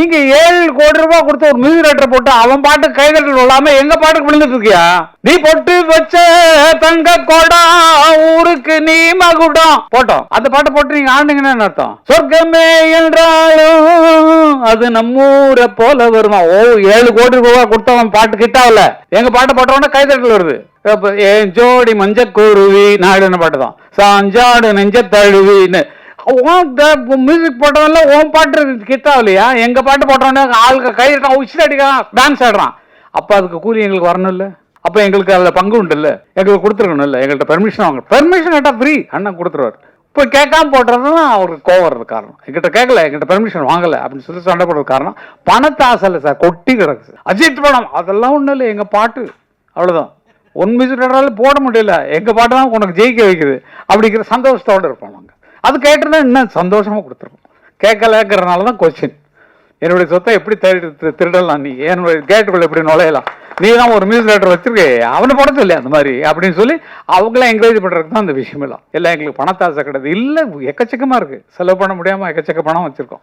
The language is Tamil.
நீங்க 7 கோடி ரூபாய் கொடுத்து ஒரு மியூசிக் டைரக்டர் போட்டு அவன் பாட்டு கைதட்டல் விழாம எங்க பாட்டுக்கு விழுந்துட்டு இருக்கியா? நீ பொட்டு வச்ச தங்க கோடம் ஊருக்கு நீ மகுடம் போட்டோம். அந்த பாட்டை போட்டு நீங்க ஆடுனீங்கன்னு அர்த்தம். சொர்க்கமே என்றாலும் அது நம்மூரை போல வருமா? ஓ 7 கோடி ரூபாய் கொடுத்தவன் பாட்டு கிட்டாவல, எங்க பாட்டை போட்டவன கைதட்டல் வருது. ஏன் ஜோடி மஞ்ச குருவி நாடுன்னு பாட்டு தான். சாஞ்சாடு நெஞ்ச தழுவின்னு மியூசிக் போட்டவன்ல ஓன் பாட்டு கிட்டாவலையா? எங்க பாட்டு போட்டவன ஆளுக்கு கையிட்டான், உச்சில் அடிக்கிறான், டான்ஸ் ஆடுறான். அப்ப அதுக்கு கூலி எங்களுக்கு வரணும் இல்ல? அப்ப எங்களுக்கு அதுல பங்கு உண்டு இல்ல? எங்களுக்கு கொடுத்துருக்கணும் இல்ல? எங்கள்கிட்ட பெர்மிஷன் வாங்க. பெர்மிஷன் கேட்டா ஃப்ரீ அண்ணன் கொடுத்துருவாரு. இப்போ கேட்காம போட்டுறதுதான் அவருக்கு கோவம் வர்றது காரணம். எங்கிட்ட கேட்கல, எங்கிட்ட பெர்மிஷன் வாங்கல அப்படின்னு சொல்லி சண்டை போடுறது காரணம் பணத்தை ஆசை இல்லை சார், கொட்டி கிடக்கு சார். அஜித் படம் அதெல்லாம் ஒன்றும் இல்லை, எங்க பாட்டு அவ்வளவுதான். ஒன் மியூசிக் போட முடியல, எங்க பாட்டு தான் உனக்கு ஜெயிக்க வைக்குது அப்படிங்கிற சந்தோஷத்தோடு இருப்போம் நாங்கள். அது கேட்டுனா இன்னும் சந்தோஷமா கொடுத்துருக்கோம். கேட்கலங்கிறதுனால தான் கொஸ்டின். என்னுடைய சொத்தை எப்படி திருடலாம், நீ என்னுடைய கேட்டுக்குள்ள எப்படி நுழையலாம், நீ தான் ஒரு மியூசிக் டைரக்டர் வச்சிருக்கே அவனை போட சொல்லி அந்த மாதிரி அப்படின்னு சொல்லி அவங்களாம் என்கரேஜ் பண்றதுக்கு தான் அந்த விஷயம் எல்லாம். எங்களுக்கு பணத்தாசை கிடையாது இல்லை, எக்கச்சக்கமா இருக்கு, செலவு பண்ண முடியாம எக்கச்சக்க பணம் வச்சிருக்கோம்.